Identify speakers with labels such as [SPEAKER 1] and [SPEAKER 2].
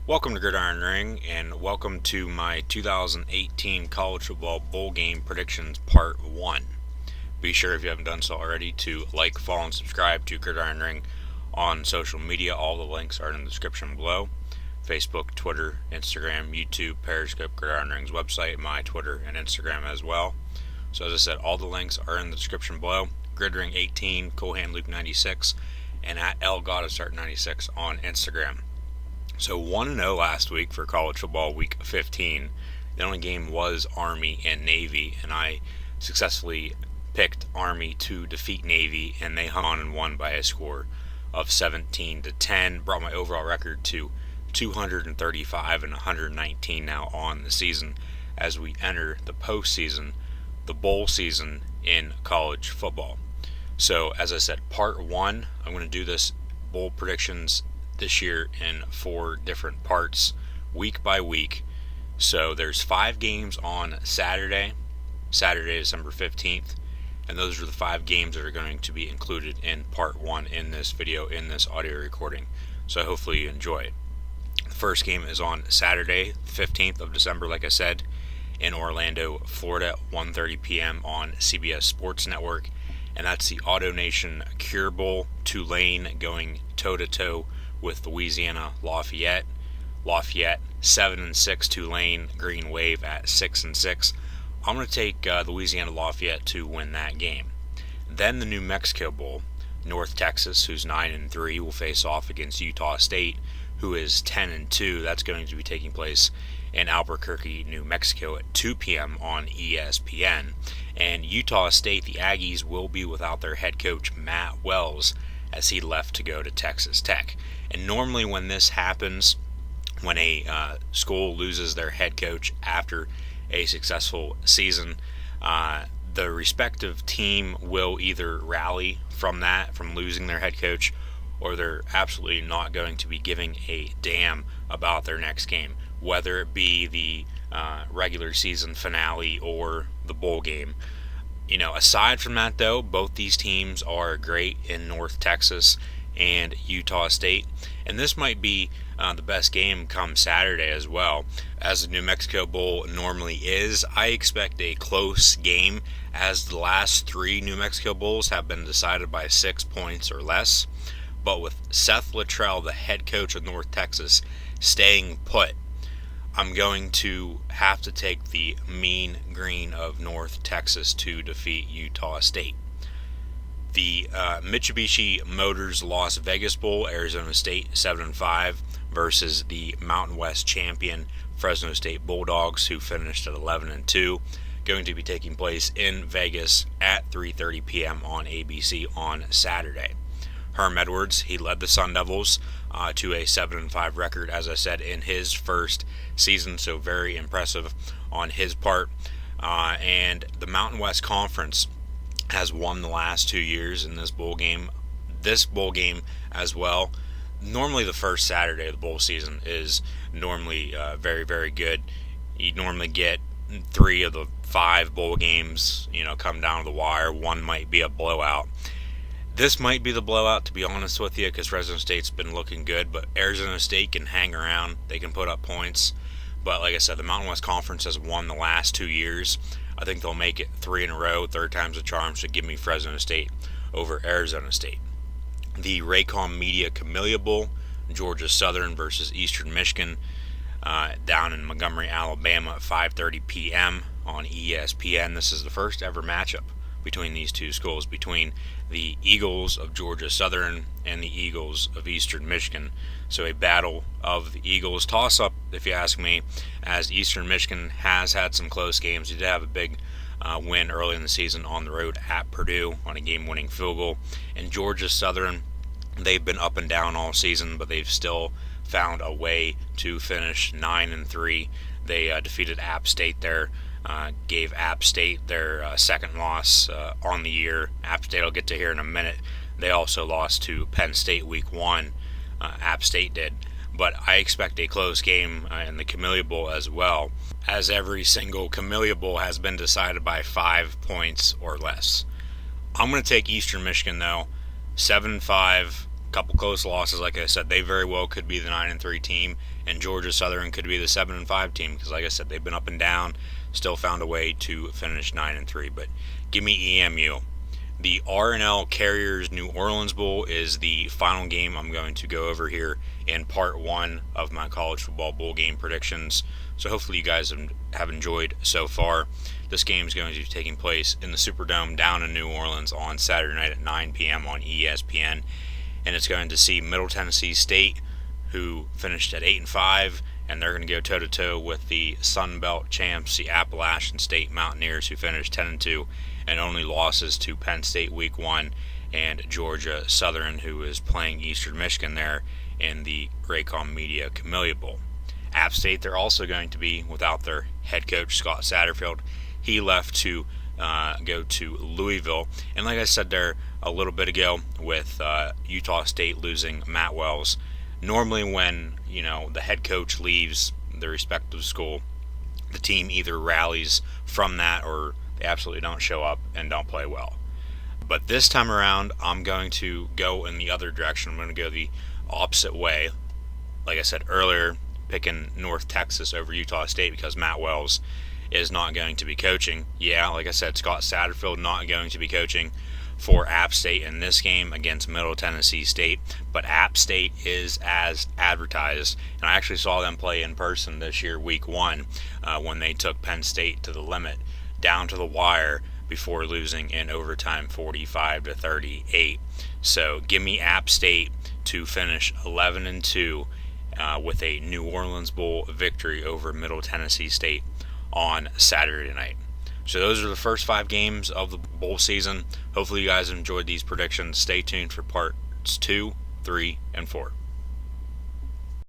[SPEAKER 1] Welcome to Gridiron Ring, and welcome to my 2018 College Football Bowl Game Predictions Part 1. Be sure, if you haven't done so already, to like, follow, and subscribe to Gridiron Ring on social media. All the links are in the description below. Facebook, Twitter, Instagram, YouTube, Periscope, Gridiron Ring's website, my Twitter and Instagram as well. So as I said, all the links are in the description below. GridRing18, ColehandLuke96, and at LGottaStart96 on Instagram. So 1-0 last week for college football week 15. The only game was Army and Navy, and I successfully picked Army to defeat Navy, and they hung on and won by a score of 17-10. Brought my overall record to 235 and 119 now on the season as we enter the postseason, the bowl season in college football. So as I said, part 1, I'm going to do this bowl predictions this year in 4 different parts, week by week. So there's 5 games on Saturday, December 15th, and those are the 5 games that are going to be included in part 1 in this video, in this audio recording. So hopefully you enjoy it. The first game is on Saturday, 15th of December, like I said, in Orlando, Florida, 1:30 p.m. on CBS Sports Network, and that's the AutoNation Cure Bowl. Tulane going toe-to-toe with Louisiana Lafayette. 7-6, Tulane. Green Wave at 6-6. I'm going to take Louisiana Lafayette to win that game. Then the New Mexico Bowl. North Texas, who's 9-3, will face off against Utah State, who is 10-2. That's going to be taking place in Albuquerque, New Mexico at 2 p.m. on ESPN. And Utah State, the Aggies, will be without their head coach Matt Wells, as he left to go to Texas Tech. And normally when this happens, when a school loses their head coach after a successful season, the respective team will either rally from losing their head coach, or they're absolutely not going to be giving a damn about their next game, whether it be the regular season finale or the bowl game. You know, aside from that, though, both these teams are great in North Texas and Utah State, and this might be the best game come Saturday as well, as the New Mexico Bowl normally is. I expect a close game, as the last 3 New Mexico Bowls have been decided by 6 points or less. But with Seth Luttrell, the head coach of North Texas, staying put, I'm going to have to take the mean green of North Texas to defeat Utah State. The Mitsubishi Motors Las Vegas Bowl, Arizona State 7-5 versus the Mountain West champion Fresno State Bulldogs, who finished at 11-2, going to be taking place in Vegas at 3:30 p.m. on ABC on Saturday. Herm Edwards, he led the Sun Devils to a 7-5 record, as I said, in his first season, so very impressive on his part. And the Mountain West Conference has won the last 2 years in this bowl game. This bowl game as well. Normally the first Saturday of the bowl season is normally very, very good. You normally get 3 of the 5 bowl games, come down to the wire. One might be a blowout. This might be the blowout, to be honest with you, because Fresno State's been looking good, but Arizona State can hang around. They can put up points. But like I said, the Mountain West Conference has won the last 2 years. I think they'll make it 3 in a row. 3rd time's a charm, so give me Fresno State over Arizona State. The Raycom Media Camellia Bowl, Georgia Southern versus Eastern Michigan, down in Montgomery, Alabama at 5:30 p.m. on ESPN. This is the first ever matchup between these two schools, between the Eagles of Georgia Southern and the Eagles of Eastern Michigan. So a battle of the Eagles, toss-up if you ask me, as Eastern Michigan has had some close games. They did have a big win early in the season on the road at Purdue on a game-winning field goal. And Georgia Southern, they've been up and down all season, but they've still found a way to finish 9-3. They defeated App State there. Gave App State their second loss on the year. App State I'll get to here in a minute. They also lost to Penn State week 1. App State did. But I expect a close game in the Camellia Bowl as well, as every single Camellia Bowl has been decided by 5 points or less. I'm going to take Eastern Michigan, though. 7-5 couple close losses. Like I said, they very well could be the 9-3 team, and Georgia Southern could be the 7-5 team because, like I said, they've been up and down, still found a way to finish 9-3. But give me EMU. The R&L Carriers New Orleans Bowl is the final game I'm going to go over here in part one of my college football bowl game predictions. So hopefully you guys have enjoyed so far. This game is going to be taking place in the Superdome down in New Orleans on Saturday night at 9 p.m. on ESPN. And it's going to see Middle Tennessee State, who finished at 8-5, and they're going to go toe-to-toe with the Sun Belt champs, the Appalachian State Mountaineers, who finished 10-2 and only losses to Penn State Week 1 and Georgia Southern, who is playing Eastern Michigan there in the Raycom Media Camellia Bowl. App State, they're also going to be without their head coach, Scott Satterfield. He left to go to Louisville. And like I said there a little bit ago with Utah State losing Matt Wells, normally when the head coach leaves the respective school, the team either rallies from that or they absolutely don't show up and don't play well. But this time around, I'm going to go in the other direction. I'm going to go the opposite way. Like I said earlier, picking North Texas over Utah State because Matt Wells is not going to be coaching. Yeah, like I said, Scott Satterfield not going to be coaching for App State in this game against Middle Tennessee State, but App State is as advertised, and I actually saw them play in person this year, Week 1, when they took Penn State to the limit, down to the wire, before losing in overtime 45-38. So give me App State to finish 11-2 with a New Orleans Bowl victory over Middle Tennessee State on Saturday night. So those are the first 5 games of the bowl season. Hopefully you guys enjoyed these predictions. Stay tuned for parts 2, 3, and 4.